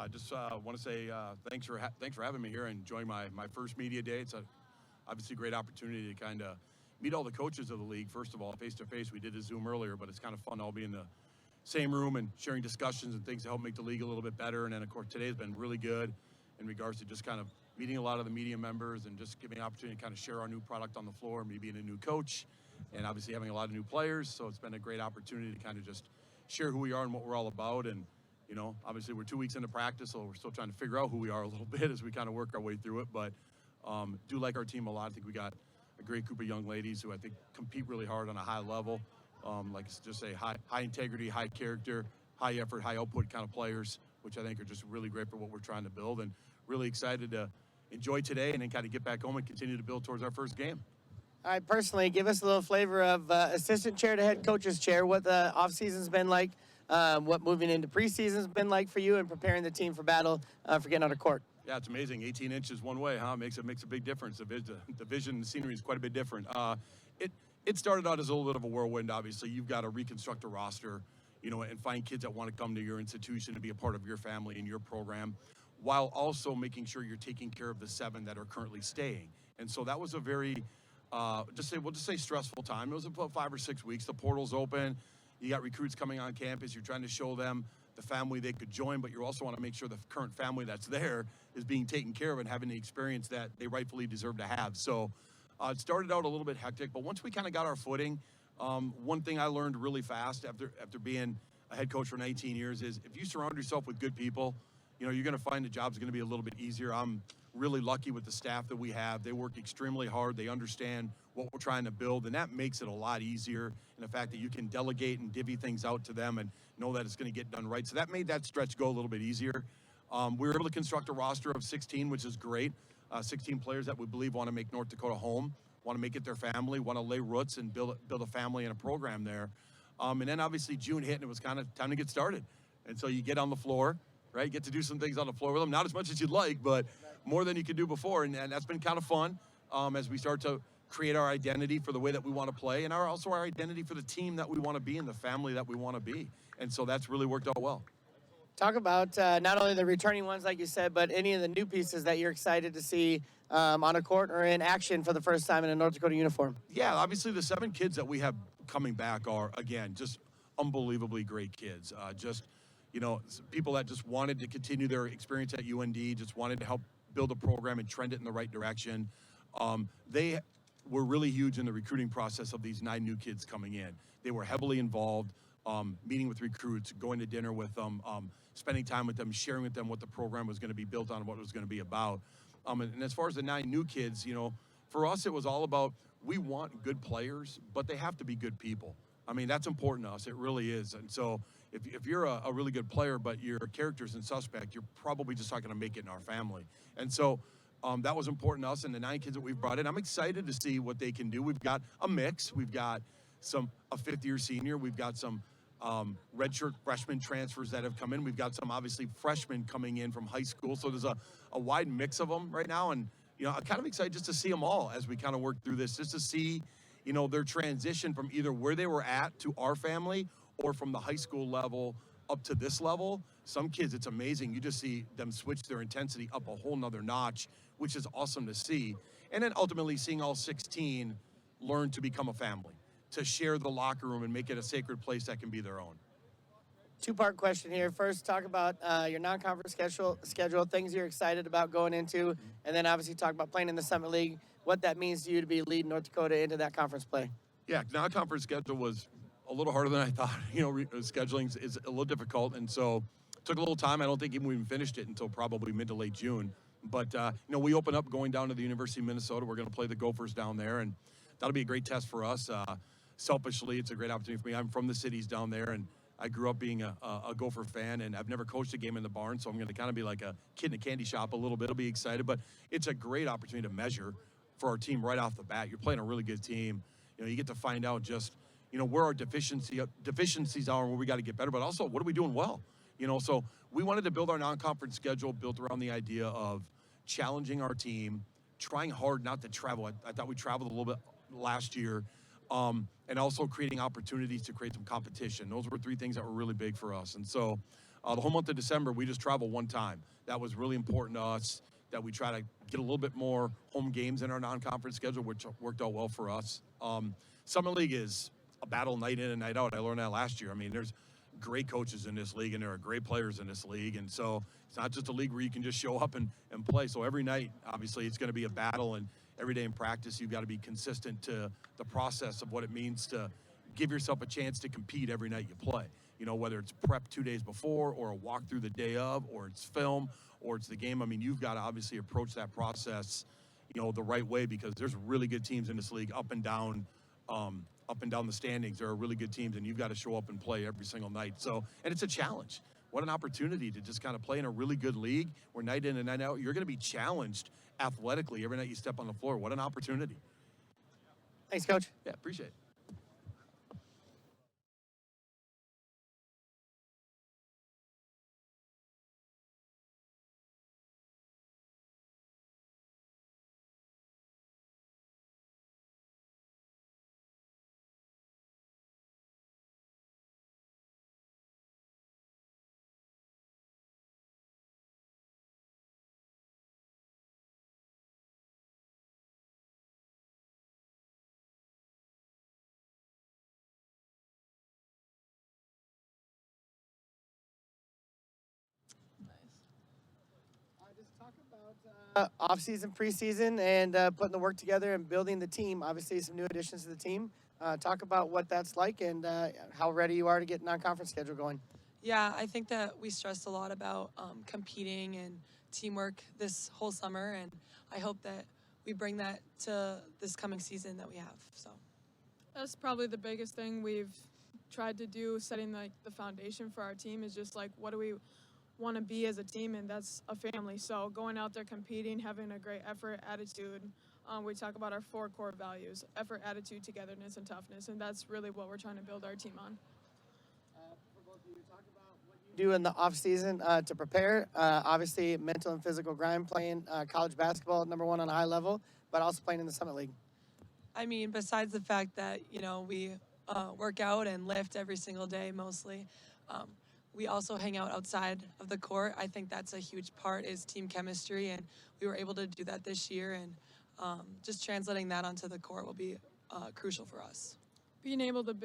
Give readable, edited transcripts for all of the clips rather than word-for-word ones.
Just want to say thanks for having me here and enjoying my first media day. It's obviously a great opportunity to kind of meet all the coaches of the league. First of all, face to face. We did a Zoom earlier, but it's kind of fun to all be in the same room and sharing discussions and things to help make the league a little bit better. And then of course today's been really good in regards to just kind of meeting a lot of the media members and just giving an opportunity to kind of share our new product on the floor, me being a new coach, and obviously having a lot of new players. So it's been a great opportunity to kind of just share who we are and what we're all about. And obviously we're 2 weeks into practice, so we're still trying to figure out who we are a little bit as we kind of work our way through it. But do like our team a lot. I think we got a great group of young ladies who I think compete really hard on a high level. Like just say high integrity, high character, high effort, high output kind of players, which I think are just really great for what we're trying to build. And really excited to enjoy today and then kind of get back home and continue to build towards our first game. All right, personally, give us a little flavor of assistant chair to head coach's chair, what the offseason's been like, what moving into preseason's been like for you and preparing the team for battle for getting on a court. Yeah, it's amazing. 18 inches one way, huh? Makes a big difference. The vision, the scenery is quite a bit different. It started out as a little bit of a whirlwind, obviously. You've got to reconstruct a roster, and find kids that want to come to your institution to be a part of your family and your program, while also making sure you're taking care of the 7 that are currently staying. And so that was a very, we'll just say stressful time. It was about 5 or 6 weeks. The portal's open. You got recruits coming on campus. You're trying to show them the family they could join, but you also want to make sure the current family that's there is being taken care of and having the experience that they rightfully deserve to have. So it started out a little bit hectic, but once we kind of got our footing, one thing I learned really fast after being a head coach for 19 years is if you surround yourself with good people, you're going to find the job's going to be a little bit easier. I'm really lucky with the staff that we have. They work extremely hard. They understand what we're trying to build, and that makes it a lot easier. And the fact that you can delegate and divvy things out to them and know that it's going to get done right. So that made that stretch go a little bit easier. We were able to construct a roster of 16, which is great. 16 players that we believe want to make North Dakota home, want to make it their family, want to lay roots and build a family and a program there. And then obviously June hit and it was kind of time to get started. And so you get on the floor, right? Get to do some things on the floor with them. Not as much as you'd like, but more than you could do before. And that's been kind of fun as we start to create our identity for the way that we want to play and also our identity for the team that we want to be and the family that we want to be. And so that's really worked out well. Talk about not only the returning ones, like you said, but any of the new pieces that you're excited to see on a court or in action for the first time in a North Dakota uniform. Yeah, obviously the 7 kids that we have coming back are, again, just unbelievably great kids. People that just wanted to continue their experience at UND, just wanted to help build a program and trend it in the right direction. They were really huge in the recruiting process of these 9 new kids coming in. They were heavily involved, meeting with recruits, going to dinner with them, spending time with them, sharing with them what the program was going to be built on, what it was going to be about. And as far as the 9 new kids, for us it was all about we want good players, but they have to be good people. I mean, that's important to us. It really is. And so if you're a really good player, but your character's in suspect, you're probably just not going to make it in our family. And so that was important to us. And the 9 kids that we've brought in, I'm excited to see what they can do. We've got a mix. We've got a 5th-year senior. We've got some redshirt freshman transfers that have come in. We've got some, obviously, freshmen coming in from high school. So there's a wide mix of them right now. And, I'm kind of excited just to see them all as we kind of work through this, just to see their transition from either where they were at to our family or from the high school level up to this level. Some kids, it's amazing. You just see them switch their intensity up a whole nother notch, which is awesome to see. And then ultimately seeing all 16 learn to become a family, to share the locker room and make it a sacred place that can be their own. 2-part question here. First, talk about your non-conference schedule, things you're excited about going into, and then obviously talk about playing in the Summit League, what that means to you to be leading North Dakota into that conference play. Yeah, non-conference schedule was a little harder than I thought. Scheduling is a little difficult, and so it took a little time. I don't think we even finished it until probably mid to late June. But, we open up going down to the University of Minnesota. We're going to play the Gophers down there, and that'll be a great test for us. Selfishly, it's a great opportunity for me. I'm from the cities down there, and I grew up being a Gopher fan, and I've never coached a game in the barn, so I'm going to kind of be like a kid in a candy shop a little bit. I'll be excited, but it's a great opportunity to measure for our team right off the bat. You're playing a really good team. You get to find out just, where our deficiencies are and where we got to get better, but also what are we doing well? So we wanted to build our non-conference schedule built around the idea of challenging our team, trying hard not to travel. I thought we traveled a little bit last year. And also creating opportunities to create some competition. Those were 3 things that were really big for us. And so The whole month of December, we just travel one time. That was really important to us, that we try to get a little bit more home games in our non-conference schedule, which worked out well for us. Summer League is a battle night in and night out. I learned that last year. I mean, there's great coaches in this league, and there are great players in this league. And so it's not just a league where you can just show up and play. So every night, obviously, it's going to be a battle. And every day in practice, you've got to be consistent to the process of what it means to give yourself a chance to compete every night you play. You know, whether it's prep 2 days before or a walkthrough the day of, or it's film, or it's the game. I mean, you've got to obviously approach that process, you know, the right way, because there's really good teams in this league up and down the standings. There are really good teams, and you've got to show up and play every single night. So, and it's a challenge. What an opportunity to just kind of play in a really good league where night in and night out, you're going to be challenged athletically every night you step on the floor. What an opportunity. Thanks, Coach. Yeah, appreciate it. Just talk about off-season, preseason, and putting the work together and building the team. Obviously, some new additions to the team. Talk about what that's like and how ready you are to get non-conference schedule going. Yeah, I think that we stressed a lot about competing and teamwork this whole summer, and I hope that we bring that to this coming season that we have. So that's probably the biggest thing we've tried to do, setting like the foundation for our team, is just like, what do we want to be as a team, and that's a family. So going out there competing, having a great effort, attitude. We talk about our 4 core values: effort, attitude, togetherness, and toughness, and that's really what we're trying to build our team on. For both of you, talk about what you do in the off season to prepare. Obviously, mental and physical grind, playing college basketball, number 1 on a high level, but also playing in the Summit League. I mean, besides the fact that, you know, we work out and lift every single day mostly, we also hang out outside of the court. I think that's a huge part, is team chemistry, and we were able to do that this year, and just translating that onto the court will be crucial for us. Being able to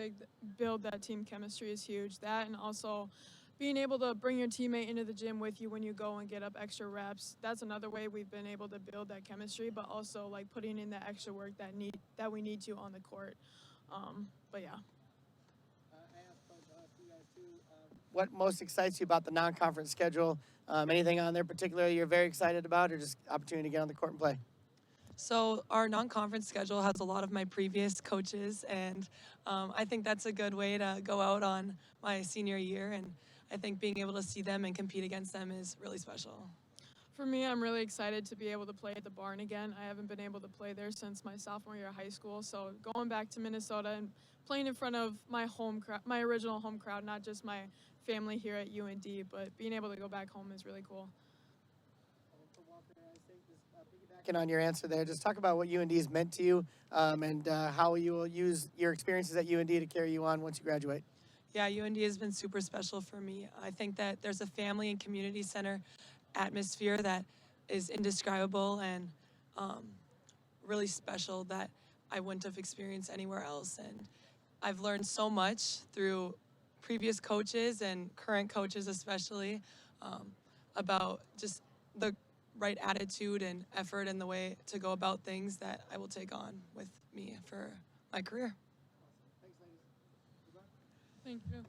build that team chemistry is huge. That, and also being able to bring your teammate into the gym with you when you go and get up extra reps. That's another way we've been able to build that chemistry, but also like putting in that extra work that we need to on the court. But yeah. What most excites you about the non-conference schedule? Anything on there particularly you're very excited about, or just opportunity to get on the court and play? So our non-conference schedule has a lot of my previous coaches, and I think that's a good way to go out on my senior year, and I think being able to see them and compete against them is really special. For me, I'm really excited to be able to play at the Barn again. I haven't been able to play there since my sophomore year of high school, so going back to Minnesota and playing in front of my home crowd, my original home crowd, not just my family here at UND, but being able to go back home is really cool. Piggybacking on your answer there, just talk about what UND has meant to you, and how you will use your experiences at UND to carry you on once you graduate. Yeah, UND has been super special for me. I think that there's a family and community center atmosphere that is indescribable and really special that I wouldn't have experienced anywhere else. And I've learned so much through previous coaches and current coaches especially, about just the right attitude and effort and the way to go about things that I will take on with me for my career. Thank you.